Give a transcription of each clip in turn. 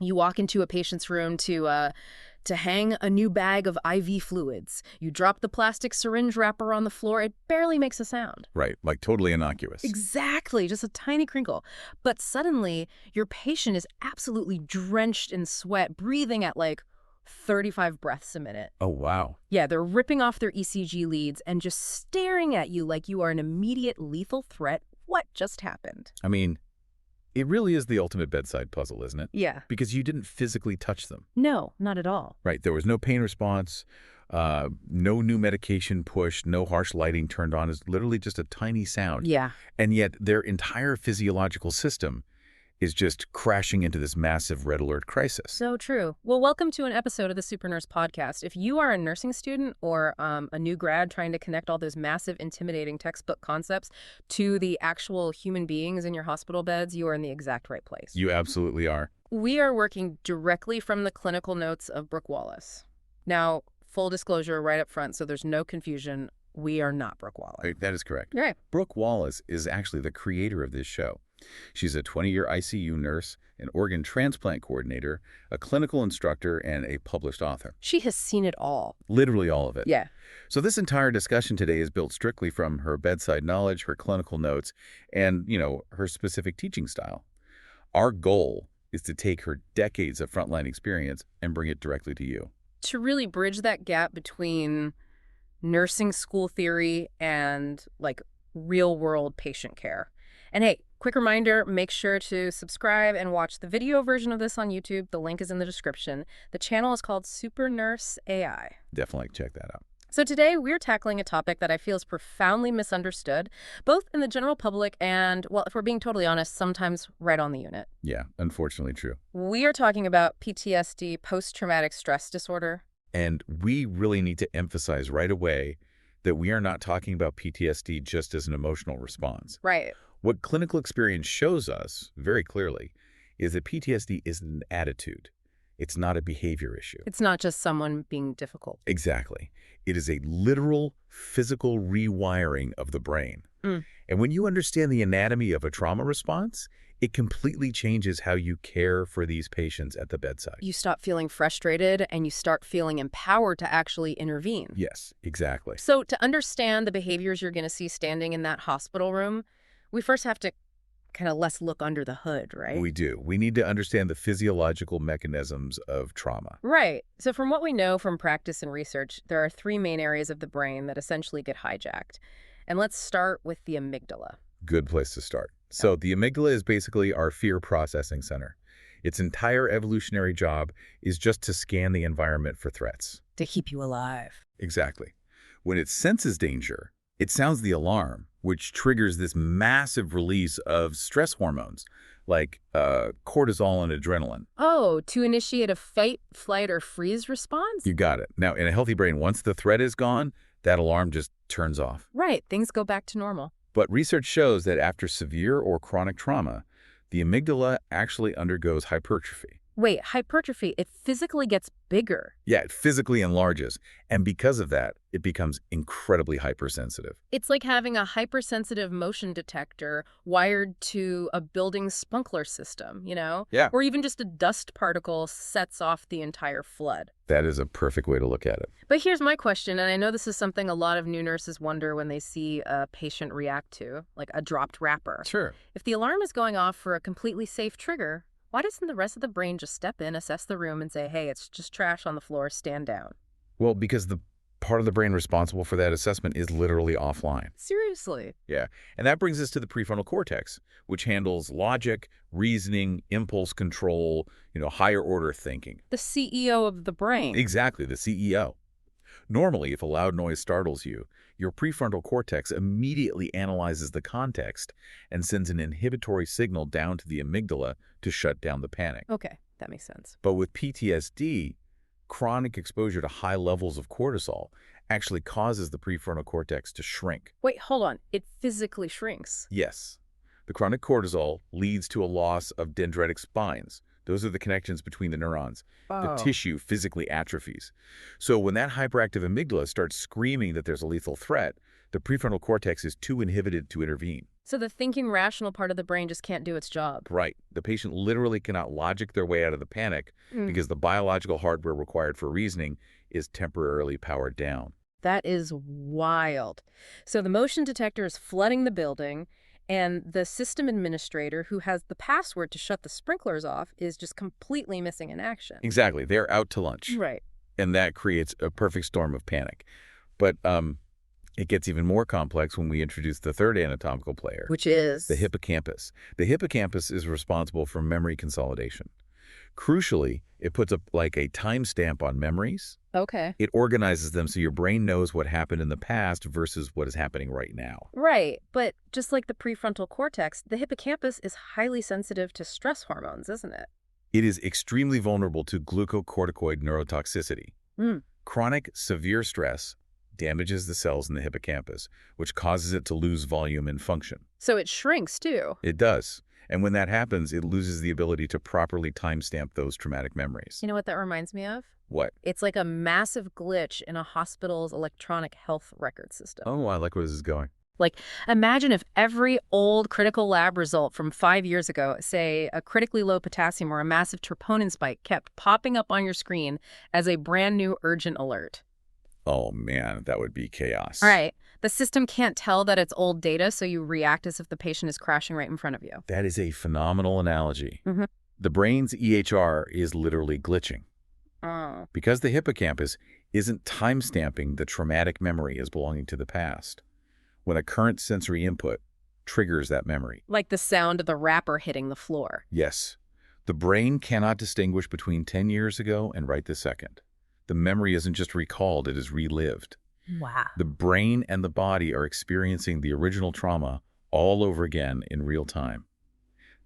You walk into a patient's room to hang a new bag of IV fluids. You drop the plastic syringe wrapper on the floor. It barely makes a sound. Right, like totally innocuous. Exactly, just a tiny crinkle. But suddenly, your patient is absolutely drenched in sweat, breathing at like 35 breaths a minute. Oh, wow. Yeah, they're ripping off their ECG leads and just staring at you like you are an immediate lethal threat. What just happened? I mean, it really is the ultimate bedside puzzle, isn't it? Yeah. Because you didn't physically touch them. No, not at all. Right, there was no pain response, no new medication pushed, no harsh lighting turned on. It's literally just a tiny sound. Yeah. And yet their entire physiological system is just crashing into this massive red alert crisis. So true. Well, welcome to an episode of the Super Nurse Podcast. If you are a nursing student or a new grad trying to connect all those massive, intimidating textbook concepts to the actual human beings in your hospital beds, you are in the exact right place. You absolutely are. We are working directly from the clinical notes of Brooke Wallace. Now, full disclosure right up front, so there's no confusion, we are not Brooke Wallace. Right, that is correct. Right. Brooke Wallace is actually the creator of this show. She's a 20-year ICU nurse, an organ transplant coordinator, a clinical instructor, and a published author. She has seen it all. Literally all of it. Yeah. So this entire discussion today is built strictly from her bedside knowledge, her clinical notes, and, her specific teaching style. Our goal is to take her decades of frontline experience and bring it directly to you. To really bridge that gap between nursing school theory and, like, real-world patient care. And hey, quick reminder, make sure to subscribe and watch the video version of this on YouTube. The link is in the description. The channel is called Super Nurse AI. Definitely check that out. So today we're tackling a topic that I feel is profoundly misunderstood, both in the general public and, well, if we're being totally honest, sometimes right on the unit. Yeah, unfortunately true. We are talking about PTSD, post-traumatic stress disorder. And we really need to emphasize right away that we are not talking about PTSD just as an emotional response. Right. What clinical experience shows us very clearly is that PTSD is an attitude. It's not a behavior issue. It's not just someone being difficult. Exactly. It is a literal physical rewiring of the brain. Mm. And when you understand the anatomy of a trauma response, it completely changes how you care for these patients at the bedside. You stop feeling frustrated and you start feeling empowered to actually intervene. Yes, exactly. So to understand the behaviors you're going to see standing in that hospital room, we first have to kind of let's look under the hood, right? We do. We need to understand the physiological mechanisms of trauma. Right. So from what we know from practice and research, there are three main areas of the brain that essentially get hijacked. And let's start with the amygdala. Good place to start. So the amygdala is basically our fear processing center. Its entire evolutionary job is just to scan the environment for threats. To keep you alive. Exactly. When it senses danger, it sounds the alarm, which triggers this massive release of stress hormones like cortisol and adrenaline. Oh, to initiate a fight, flight, or freeze response? You got it. Now, in a healthy brain, once the threat is gone, that alarm just turns off. Right. Things go back to normal. But research shows that after severe or chronic trauma, the amygdala actually undergoes hypertrophy. Wait, hypertrophy, it physically gets bigger. Yeah, it physically enlarges. And because of that, it becomes incredibly hypersensitive. It's like having a hypersensitive motion detector wired to a building sprinkler system, Yeah. Or even just a dust particle sets off the entire flood. That is a perfect way to look at it. But here's my question, and I know this is something a lot of new nurses wonder when they see a patient react to, like a dropped wrapper. Sure. If the alarm is going off for a completely safe trigger, why doesn't the rest of the brain just step in, assess the room, and say, hey, it's just trash on the floor, stand down? Well, because the part of the brain responsible for that assessment is literally offline. Seriously? Yeah. And that brings us to the prefrontal cortex, which handles logic, reasoning, impulse control, higher order thinking. The CEO of the brain. Exactly, the CEO. Normally, if a loud noise startles you, your prefrontal cortex immediately analyzes the context and sends an inhibitory signal down to the amygdala to shut down the panic. Okay, that makes sense. But with PTSD, chronic exposure to high levels of cortisol actually causes the prefrontal cortex to shrink. Wait, hold on. It physically shrinks. Yes. The chronic cortisol leads to a loss of dendritic spines. Those are the connections between the neurons. The tissue physically atrophies. So when that hyperactive amygdala starts screaming that there's a lethal threat, the prefrontal cortex is too inhibited to intervene. So the thinking rational part of the brain just can't do its job. Right. The patient literally cannot logic their way out of the panic because the biological hardware required for reasoning is temporarily powered down. That is wild. So the motion detector is flooding the building, and the system administrator who has the password to shut the sprinklers off is just completely missing in action. Exactly. They're out to lunch. Right. And that creates a perfect storm of panic. But it gets even more complex when we introduce the third anatomical player, Which is? the hippocampus. The hippocampus is responsible for memory consolidation. Crucially, it puts like a timestamp on memories. Okay. It organizes them so your brain knows what happened in the past versus what is happening right now. Right. But just like the prefrontal cortex, the hippocampus is highly sensitive to stress hormones, isn't it? It is extremely vulnerable to glucocorticoid neurotoxicity. Chronic, severe stress damages the cells in the hippocampus, which causes it to lose volume and function. So it shrinks, too. It does. And when that happens, it loses the ability to properly timestamp those traumatic memories. You know what that reminds me of? What? It's like a massive glitch in a hospital's electronic health record system. Oh, I like where this is going. Like, imagine if every old critical lab result from 5 years ago, say a critically low potassium or a massive troponin spike, kept popping up on your screen as a brand new urgent alert. Oh, man, that would be chaos. All right. The system can't tell that it's old data, so you react as if the patient is crashing right in front of you. That is a phenomenal analogy. The brain's EHR is literally glitching. Because the hippocampus isn't timestamping the traumatic memory as belonging to the past. When a current sensory input triggers that memory. Like the sound of the wrapper hitting the floor. Yes. The brain cannot distinguish between 10 years ago and right this second. The memory isn't just recalled, it is relived. Wow. The brain and the body are experiencing the original trauma all over again in real time.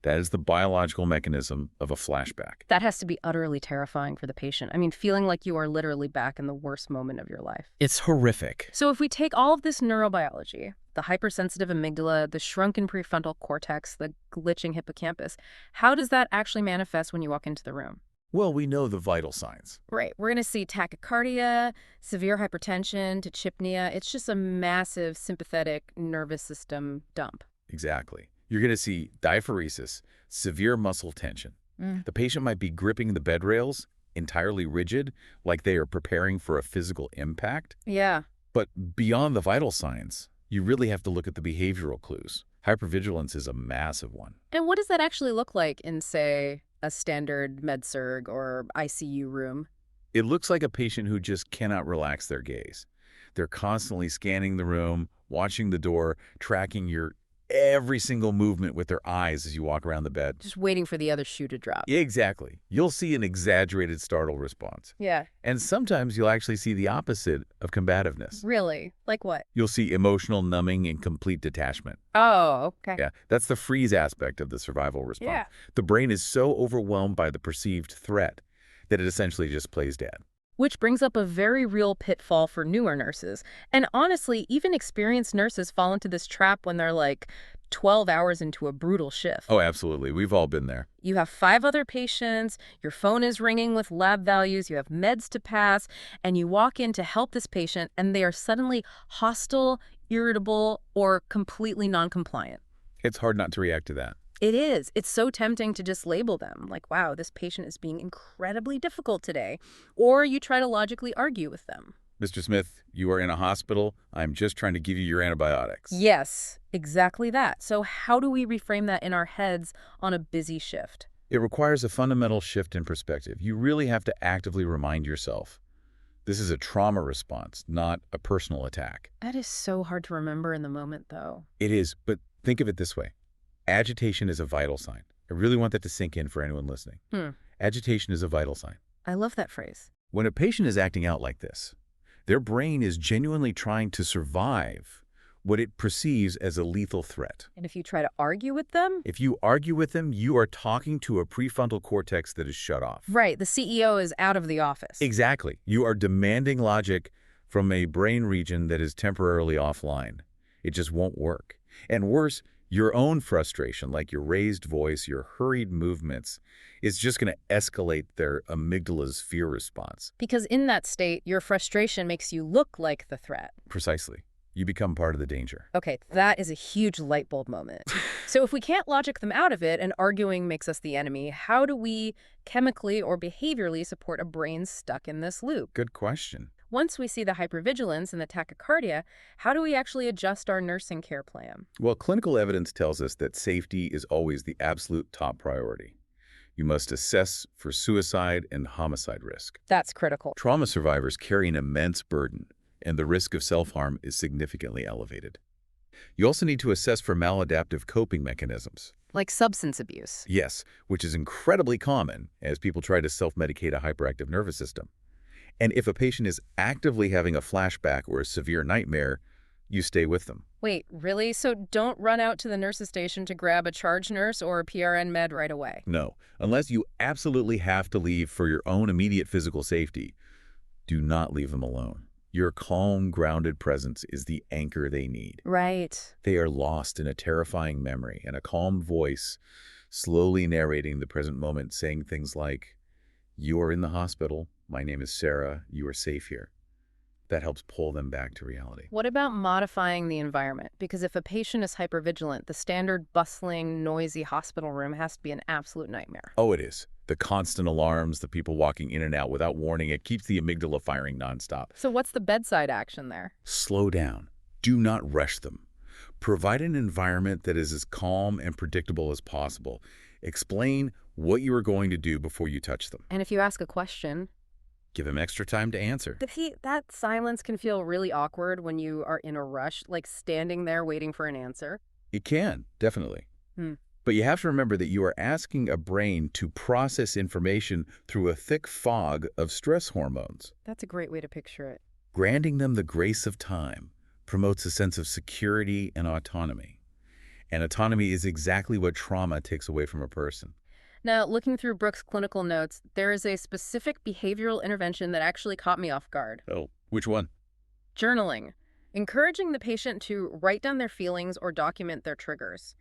That is the biological mechanism of a flashback. That has to be utterly terrifying for the patient. I mean, feeling like you are literally back in the worst moment of your life. It's horrific. So if we take all of this neurobiology, the hypersensitive amygdala, the shrunken prefrontal cortex, the glitching hippocampus, how does that actually manifest when you walk into the room? Well, we know the vital signs. Right. We're going to see tachycardia, severe hypertension, tachypnea. It's just a massive sympathetic nervous system dump. Exactly. You're going to see diaphoresis, severe muscle tension. The patient might be gripping the bed rails, entirely rigid, like they are preparing for a physical impact. Yeah. But beyond the vital signs, you really have to look at the behavioral clues. Hypervigilance is a massive one. And what does that actually look like in, say, a standard med-surg or ICU room? It looks like a patient who just cannot relax their gaze. They're constantly scanning the room, watching the door, tracking your every single movement with their eyes as you walk around the bed. Just waiting for the other shoe to drop. Exactly. You'll see an exaggerated startle response. Yeah. And sometimes you'll actually see the opposite of combativeness. Really? Like what? You'll see emotional numbing and complete detachment. Oh, okay. Yeah, that's the freeze aspect of the survival response. Yeah. The brain is so overwhelmed by the perceived threat that it essentially just plays dead. Which brings up a very real pitfall for newer nurses. And honestly, even experienced nurses fall into this trap when they're like 12 hours into a brutal shift. Oh, absolutely. We've all been there. You have 5 other patients, your phone is ringing with lab values, you have meds to pass, and you walk in to help this patient and they are suddenly hostile, irritable, or completely non-compliant. It's hard not to react to that. It is. It's so tempting to just label them like, wow, this patient is being incredibly difficult today. Or you try to logically argue with them. Mr. Smith, you are in a hospital. I'm just trying to give you your antibiotics. Yes, exactly that. So how do we reframe that in our heads on a busy shift? It requires a fundamental shift in perspective. You really have to actively remind yourself, this is a trauma response, not a personal attack. That is so hard to remember in the moment, though. It is, but think of it this way. Agitation is a vital sign. I really want that to sink in for anyone listening. Agitation is a vital sign. I love that phrase. When a patient is acting out like this, their brain is genuinely trying to survive what it perceives as a lethal threat. And if you try to argue with them? If you argue with them, you are talking to a prefrontal cortex that is shut off. Right, the CEO is out of the office. Exactly. You are demanding logic from a brain region that is temporarily offline. It just won't work. And worse, your own frustration, like your raised voice, your hurried movements, is just going to escalate their amygdala's fear response. Because in that state, your frustration makes you look like the threat. Precisely. You become part of the danger. Okay, that is a huge light bulb moment. So if we can't logic them out of it and arguing makes us the enemy, how do we chemically or behaviorally support a brain stuck in this loop? Good question. Once we see the hypervigilance and the tachycardia, how do we actually adjust our nursing care plan? Well, clinical evidence tells us that safety is always the absolute top priority. You must assess for suicide and homicide risk. That's critical. Trauma survivors carry an immense burden, and the risk of self-harm is significantly elevated. You also need to assess for maladaptive coping mechanisms. Like substance abuse. Yes, which is incredibly common as people try to self-medicate a hyperactive nervous system. And if a patient is actively having a flashback or a severe nightmare, you stay with them. Wait, really? So don't run out to the nurse's station to grab a charge nurse or a PRN med right away? No, unless you absolutely have to leave for your own immediate physical safety, do not leave them alone. Your calm, grounded presence is the anchor they need. Right. They are lost in a terrifying memory, and a calm voice slowly narrating the present moment, saying things like, "You are in the hospital. My name is Sarah. You are safe here." That helps pull them back to reality. What about modifying the environment? Because if a patient is hypervigilant, the standard bustling, noisy hospital room has to be an absolute nightmare. Oh, it is. The constant alarms, the people walking in and out without warning, it keeps the amygdala firing nonstop. So what's the bedside action there? Slow down. Do not rush them. Provide an environment that is as calm and predictable as possible. Explain what you are going to do before you touch them. And if you ask a question, Give them extra time to answer. that silence can feel really awkward when you are in a rush, like standing there waiting for an answer. It can, definitely. Hmm. But you have to remember that you are asking a brain to process information through a thick fog of stress hormones. That's a great way to picture it. Granting them the grace of time promotes a sense of security and autonomy. And autonomy is exactly what trauma takes away from a person. Now, looking through Brooks' clinical notes, there is a specific behavioral intervention that actually caught me off guard. Oh, which one? Journaling. Encouraging the patient to write down their feelings or document their triggers.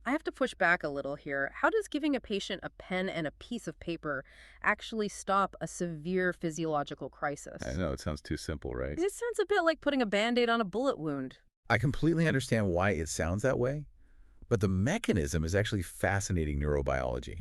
I have to push back a little here. How does giving a patient a pen and a piece of paper actually stop a severe physiological crisis? I know, it sounds too simple, right? It sounds a bit like putting a Band-Aid on a bullet wound. I completely understand why it sounds that way, but the mechanism is actually fascinating neurobiology.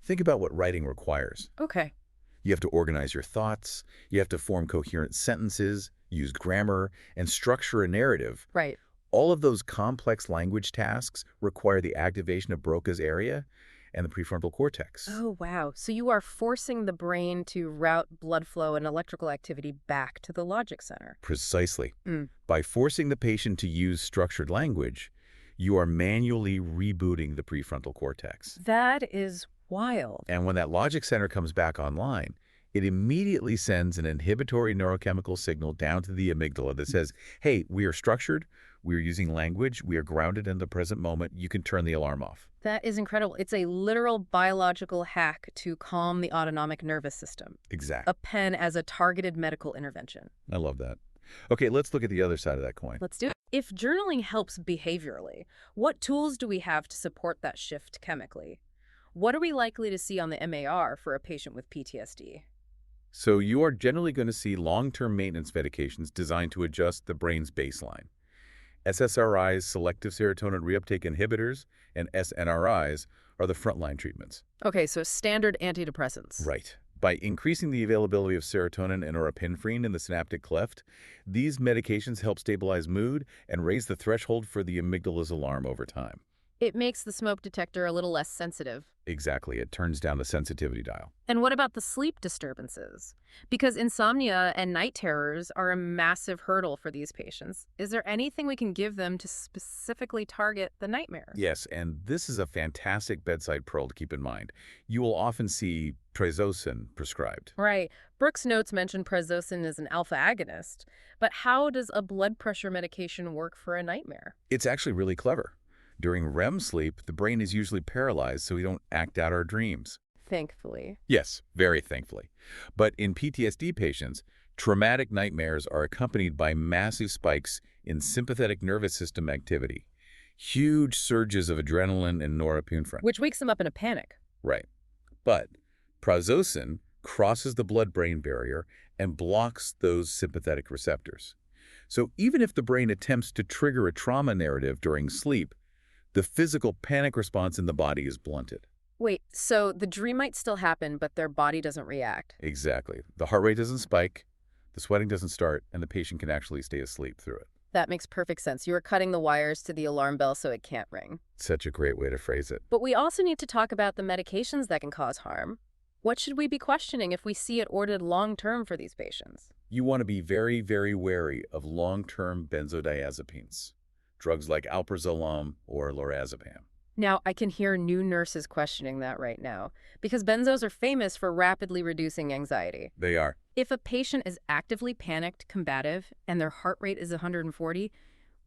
Think about what writing requires. Okay. You have to organize your thoughts, you have to form coherent sentences, use grammar, and structure a narrative. Right. All of those complex language tasks require the activation of Broca's area and the prefrontal cortex. Oh, wow. So you are forcing the brain to route blood flow and electrical activity back to the logic center. Precisely. Mm. By forcing the patient to use structured language, you are manually rebooting the prefrontal cortex. That is wild. And when that logic center comes back online, it immediately sends an inhibitory neurochemical signal down to the amygdala that says, hey, we are structured, we are using language, we are grounded in the present moment, you can turn the alarm off. That is incredible. It's a literal biological hack to calm the autonomic nervous system. Exactly. A pen as a targeted medical intervention. I love that. Okay, let's look at the other side of that coin. Let's do it. If journaling helps behaviorally, what tools do we have to support that shift chemically? What are we likely to see on the MAR for a patient with PTSD? So you are generally going to see long-term maintenance medications designed to adjust the brain's baseline. SSRIs, selective serotonin reuptake inhibitors, and SNRIs are the frontline treatments. Okay, so standard antidepressants. Right. By increasing the availability of serotonin and norepinephrine in the synaptic cleft, these medications help stabilize mood and raise the threshold for the amygdala's alarm over time. It makes the smoke detector a little less sensitive. Exactly. It turns down the sensitivity dial. And what about the sleep disturbances? Because insomnia and night terrors are a massive hurdle for these patients. Is there anything we can give them to specifically target the nightmare? Yes, and this is a fantastic bedside pearl to keep in mind. You will often see prazosin prescribed. Right. Brooks' notes mention prazosin as an alpha agonist, but how does a blood pressure medication work for a nightmare? It's actually really clever. During REM sleep, the brain is usually paralyzed so we don't act out our dreams. Thankfully. Yes, very thankfully. But in PTSD patients, traumatic nightmares are accompanied by massive spikes in sympathetic nervous system activity, huge surges of adrenaline and norepinephrine. Which wakes them up in a panic. Right. But prazosin crosses the blood-brain barrier and blocks those sympathetic receptors. So even if the brain attempts to trigger a trauma narrative during sleep, the physical panic response in the body is blunted. Wait, so the dream might still happen, but their body doesn't react? Exactly. The heart rate doesn't spike, the sweating doesn't start, and the patient can actually stay asleep through it. That makes perfect sense. You are cutting the wires to the alarm bell so it can't ring. Such a great way to phrase it. But we also need to talk about the medications that can cause harm. What should we be questioning if we see it ordered long-term for these patients? You want to be very, very wary of long-term benzodiazepines, drugs like alprazolam or lorazepam. Now, I can hear new nurses questioning that right now, because benzos are famous for rapidly reducing anxiety. They are. If a patient is actively panicked, combative, and their heart rate is 140,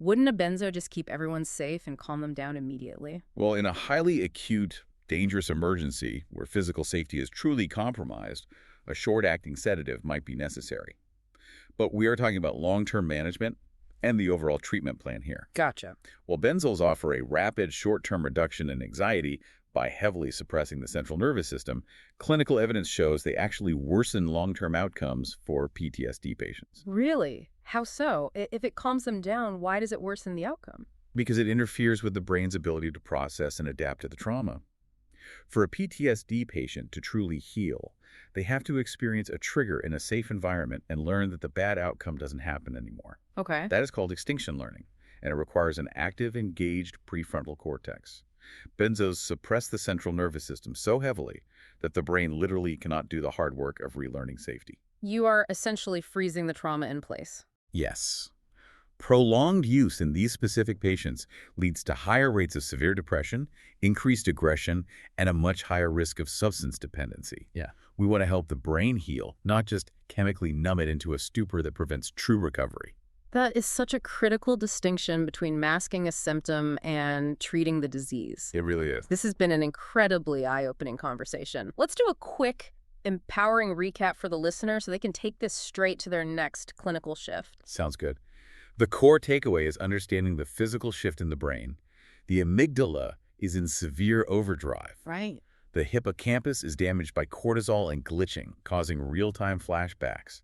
wouldn't a benzo just keep everyone safe and calm them down immediately? Well, in a highly acute, dangerous emergency where physical safety is truly compromised, a short-acting sedative might be necessary. But we are talking about long-term management and the overall treatment plan here. Gotcha. While benzos offer a rapid short-term reduction in anxiety by heavily suppressing the central nervous system, clinical evidence shows they actually worsen long-term outcomes for PTSD patients. Really? How so? If it calms them down, why does it worsen the outcome? Because it interferes with the brain's ability to process and adapt to the trauma. For a PTSD patient to truly heal, they have to experience a trigger in a safe environment and learn that the bad outcome doesn't happen anymore. Okay. That is called extinction learning, and it requires an active, engaged prefrontal cortex. Benzos suppress the central nervous system so heavily that the brain literally cannot do the hard work of relearning safety. You are essentially freezing the trauma in place. Yes. Prolonged use in these specific patients leads to higher rates of severe depression, increased aggression, and a much higher risk of substance dependency. Yeah. We want to help the brain heal, not just chemically numb it into a stupor that prevents true recovery. That is such a critical distinction between masking a symptom and treating the disease. It really is. This has been an incredibly eye-opening conversation. Let's do a quick, empowering recap for the listener so they can take this straight to their next clinical shift. Sounds good. The core takeaway is understanding the physical shift in the brain. The amygdala is in severe overdrive. Right. The hippocampus is damaged by cortisol and glitching, causing real-time flashbacks.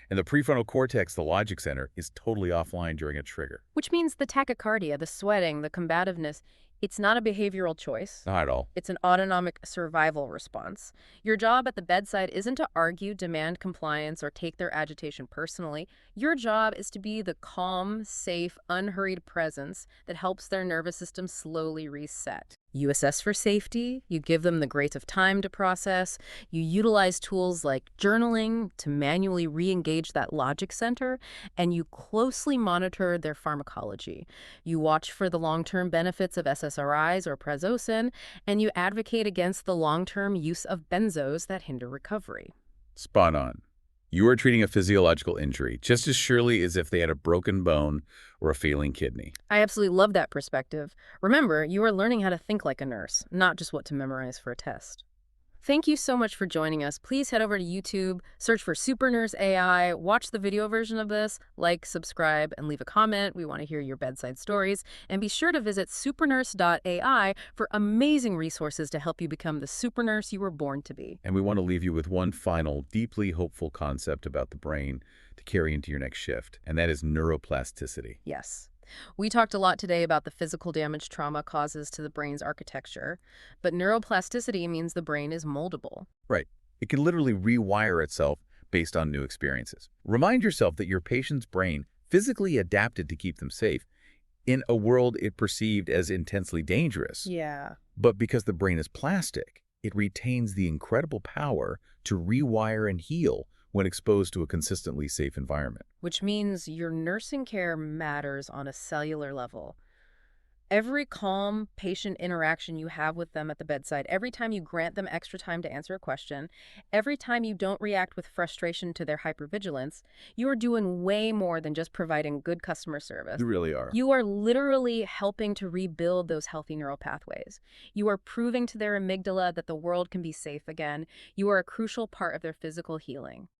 And the prefrontal cortex, the logic center, is totally offline during a trigger. Which means the tachycardia, the sweating, the combativeness, it's not a behavioral choice. Not at all. It's an autonomic survival response. Your job at the bedside isn't to argue, demand compliance, or take their agitation personally. Your job is to be the calm, safe, unhurried presence that helps their nervous system slowly reset. You assess for safety, you give them the grace of time to process, you utilize tools like journaling to manually re-engage that logic center, and you closely monitor their pharmacology. You watch for the long-term benefits of SSRIs or prazosin, and you advocate against the long-term use of benzos that hinder recovery. Spot on. You are treating a physiological injury just as surely as if they had a broken bone or a failing kidney. I absolutely love that perspective. Remember, you are learning how to think like a nurse, not just what to memorize for a test. Thank you so much for joining us. Please head over to YouTube, search for Super Nurse AI, watch the video version of this, like, subscribe, and leave a comment. We want to hear your bedside stories. And be sure to visit supernurse.ai for amazing resources to help you become the super nurse you were born to be. And we want to leave you with one final, deeply hopeful concept about the brain to carry into your next shift, and that is neuroplasticity. Yes. We talked a lot today about the physical damage trauma causes to the brain's architecture, but neuroplasticity means the brain is moldable. Right. It can literally rewire itself based on new experiences. Remind yourself that your patient's brain physically adapted to keep them safe in a world it perceived as intensely dangerous. Yeah. But because the brain is plastic, it retains the incredible power to rewire and heal when exposed to a consistently safe environment. Which means your nursing care matters on a cellular level. Every calm patient interaction you have with them at the bedside, every time you grant them extra time to answer a question, every time you don't react with frustration to their hypervigilance, you are doing way more than just providing good customer service. You really are. You are literally helping to rebuild those healthy neural pathways. You are proving to their amygdala that the world can be safe again. You are a crucial part of their physical healing.